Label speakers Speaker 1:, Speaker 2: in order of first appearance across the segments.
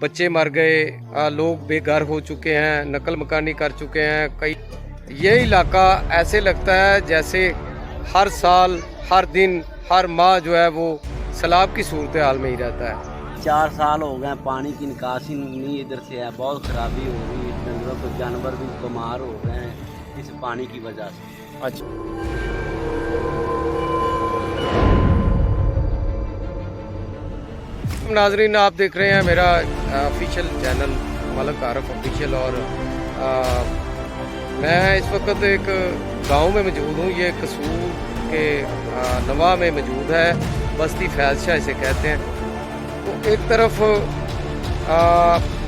Speaker 1: बच्चे मर गए, लोग बेघर हो चुके हैं, नकल मकानी कर चुके हैं कई। ये इलाका ऐसे लगता है जैसे हर साल, हर दिन, हर माह जो है वो सैलाब की सूरत हाल में ही रहता है।
Speaker 2: 4 साल हो गए, पानी की निकासी नहीं इधर से है, बहुत खराबी हो रही है। डंगरों को जानवर भी बीमार हो रहे हैं इस पानी की वजह से।
Speaker 1: अच्छा, नाजरीन, आप देख रहे हैं मेरा ऑफिशियल चैनल मलक आरफ ऑफिशियल। और मैं इस वक्त एक गांव में मौजूद हूँ। ये कसूर के नवा में मौजूद है, बस्ती फैज़ शाह इसे कहते हैं। तो एक तरफ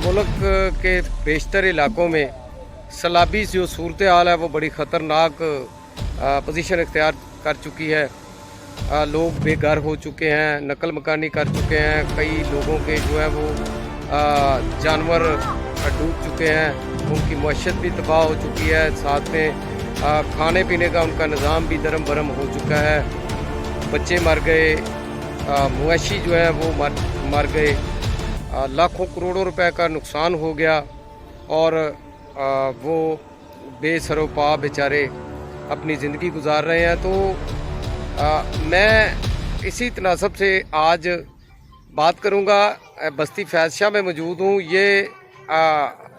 Speaker 1: मुल्क के बेशतर इलाकों में सैलाबी जो सूरत हाल है वो बड़ी ख़तरनाक पोजीशन इख्तियार कर चुकी है। लोग बेघर हो चुके हैं, नकल मकानी कर चुके हैं, कई लोगों के जो है वो जानवर डूब चुके हैं, उनकी मईशत भी तबाह हो चुकी है, साथ में खाने पीने का उनका निज़ाम भी दरम बरम हो चुका है। बच्चे मर गए, मवेशी जो है वो मर गए, लाखों करोड़ों रुपए का नुकसान हो गया और वो बेसरोपा बेचारे अपनी ज़िंदगी गुजार रहे हैं। तो मैं इसी तनासब से आज बात करूंगा। बस्ती फैज़ शाह में मौजूद हूँ। ये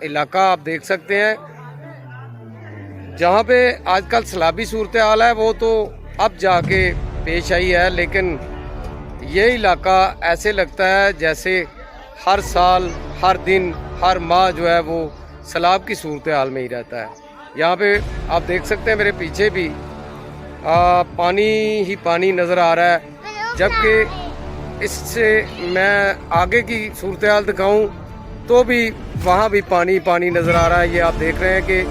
Speaker 1: इलाका आप देख सकते हैं जहाँ पे आजकल सैलाबी सूरत हाल है वो तो अब जाके पेश आई है, लेकिन ये इलाका ऐसे लगता है जैसे हर साल, हर दिन, हर माह जो है वो सैलाब की सूरत हाल में ही रहता है। यहाँ पे आप देख सकते हैं मेरे पीछे भी पानी ही पानी नज़र आ रहा है, जबकि इससे मैं आगे की सूरत हाल दिखाऊं तो भी वहाँ भी पानी पानी नज़र आ रहा है। ये आप देख रहे हैं कि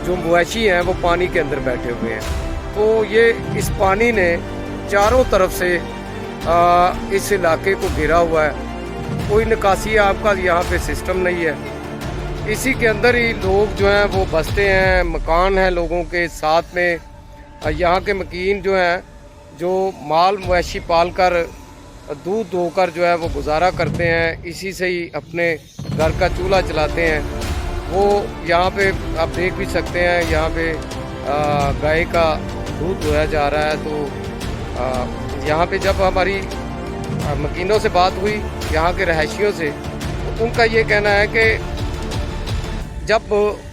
Speaker 1: जो मवेशी हैं वो पानी के अंदर बैठे हुए हैं। तो ये इस पानी ने चारों तरफ से इस इलाके को घिरा हुआ है। कोई निकासी आपका यहाँ पे सिस्टम नहीं है। इसी के अंदर ही लोग जो हैं वो बसते हैं, मकान हैं लोगों के साथ में। यहाँ के मकीन जो हैं, जो माल मवेशी पाल कर दूध धोकर जो है वो गुजारा करते हैं, इसी से ही अपने घर का चूल्हा चलाते हैं। वो यहाँ पे आप देख भी सकते हैं, यहाँ पे गाय का दूध धोया जा रहा है। तो यहाँ पे जब हमारी मकीनों से बात हुई, यहाँ के रहायशियों से, तो उनका ये कहना है कि जब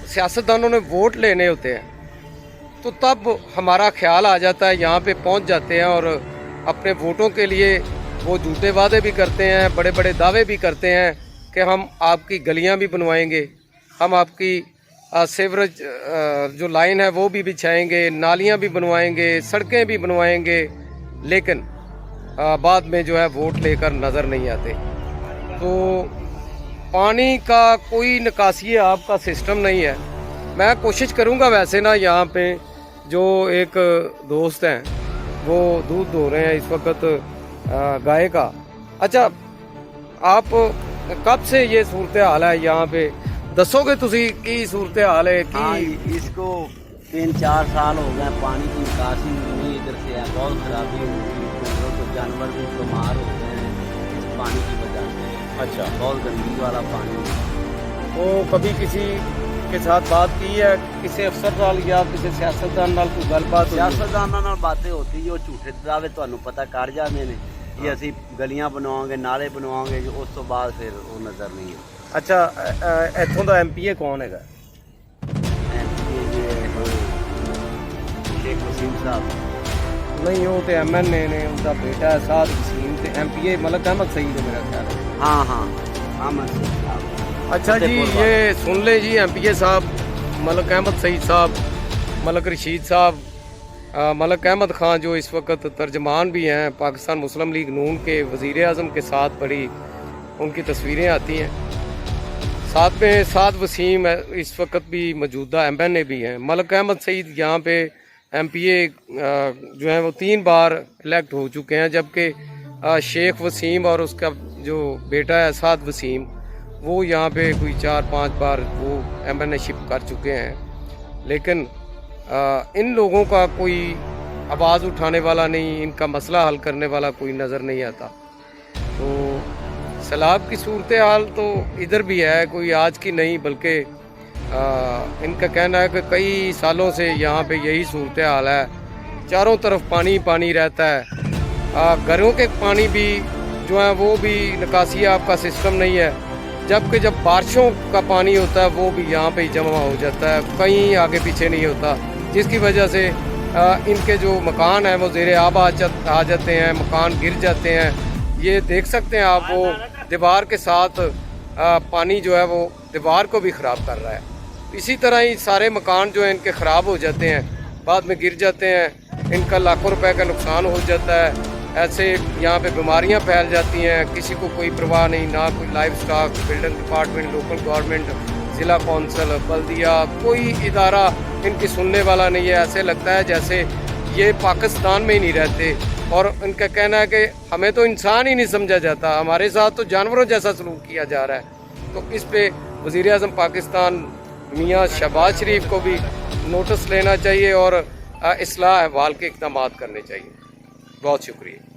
Speaker 1: सियासतदानों ने वोट लेने होते हैं तो तब हमारा ख्याल आ जाता है, यहाँ पे पहुँच जाते हैं और अपने वोटों के लिए वो झूठे वादे भी करते हैं, बड़े बड़े दावे भी करते हैं कि हम आपकी गलियाँ भी बनवाएंगे, हम आपकी सीवरेज जो लाइन है वो भी बिछाएंगे, नालियाँ भी बनवाएंगे, सड़कें भी बनवाएंगे, लेकिन बाद में जो है वोट लेकर नज़र नहीं आते। तो पानी का कोई निकासी आपका सिस्टम नहीं है। मैं कोशिश करूंगा, वैसे ना यहाँ पे जो एक दोस्त हैं वो दूध धो रहे हैं इस वक्त गाय का। अच्छा, आप कब से ये सूरत हाल है यहाँ पे, दसोगे तुसी की सूरत हाल है कि?
Speaker 2: हाँ, इसको 3-4 साल हो गए, पानी की निकासी नहीं इधर से है, बहुत खराबी हो रही है। डंगरों को जानवर भी बीमार हो रहे हैं इस पानी की वजह से।
Speaker 1: अच्छा,
Speaker 2: बहुत गंदगी वाला पानी।
Speaker 1: तो कभी किसी के साथ बात की है, किसी अफसर नाल या किसी सियासतदान नाल कोई गलबात?
Speaker 2: सियासतदानां नाल बातें होती जो झूठे दावे ਤੁਹਾਨੂੰ पता कर जाते हैं कि ਅਸੀਂ गलियां बनवाएंगे, नाले बनवाएंगे, उस तो बाद फिर वो नज़र नहीं है।
Speaker 1: अच्छा, इत्थों ਦਾ एमपीए कौन है?
Speaker 2: शेख वसीम साहब
Speaker 1: नहीं, वो तो एमएनए ने, उनका बेटा है साद वसीम, ते एमपीए मलक अहमद सईद है मेरा ख्याल है।
Speaker 2: हाँ हाँ, अहमद सईद साहब।
Speaker 1: अच्छा जी, ये सुन लें जी, एमपीए साहब मलक अहमद सईद साहब, मलक रशीद साहब, मलक अहमद ख़ान जो इस वक्त तर्जमान भी हैं पाकिस्तान मुस्लिम लीग नून के, वज़ीर आज़म के साथ बड़ी उनकी तस्वीरें आती हैं। साथ में साद वसीम इस वक्त भी मौजूदा एमएनए भी हैं। मलक अहमद सईद यहाँ पे एमपीए जो है वो 3 बार इलेक्ट हो चुके हैं, जबकि शेख वसीम और उसका जो बेटा है साद वसीम, वो यहाँ पे कोई 4-5 बार वो एमएनएशिप कर चुके हैं। लेकिन इन लोगों का कोई आवाज़ उठाने वाला नहीं, इनका मसला हल करने वाला कोई नज़र नहीं आता। तो सैलाब की सूरत हाल तो इधर भी है, कोई आज की नहीं, बल्कि इनका कहना है कि कई सालों से यहाँ पे यही सूरत हाल है। चारों तरफ पानी पानी रहता है। घरों के पानी भी जो है वो भी निकासी आपका सिस्टम नहीं है, जबकि जब बारिशों का पानी होता है वो भी यहाँ पे ही जमा हो जाता है, कहीं आगे पीछे नहीं होता, जिसकी वजह से इनके जो मकान हैं वो ज़ेरे आब आ जाते हैं, मकान गिर जाते हैं। ये देख सकते हैं आप, वो दीवार के साथ पानी जो है वो दीवार को भी ख़राब कर रहा है। इसी तरह ही सारे मकान जो हैं इनके ख़राब हो जाते हैं, बाद में गिर जाते हैं, इनका लाखों रुपए का नुकसान हो जाता है। ऐसे यहाँ पे बीमारियाँ फैल जाती हैं, किसी को कोई परवाह नहीं, ना कोई life stock, building department, local government, ज़िला कौंसिल, बल्दिया, कोई इदारा इनकी सुनने वाला नहीं है। ऐसे लगता है जैसे ये पाकिस्तान में ही नहीं रहते। और इनका कहना है कि हमें तो इंसान ही नहीं समझा जाता, हमारे साथ तो जानवरों जैसा सलूक किया जा रहा है। तो इस पे वज़ीर-ए-आज़म पाकिस्तान मियाँ शहबाज शरीफ को भी नोटिस लेना चाहिए और इस्लाह अहवाल के इक़दामात करने चाहिए। बहुत शुक्रिया।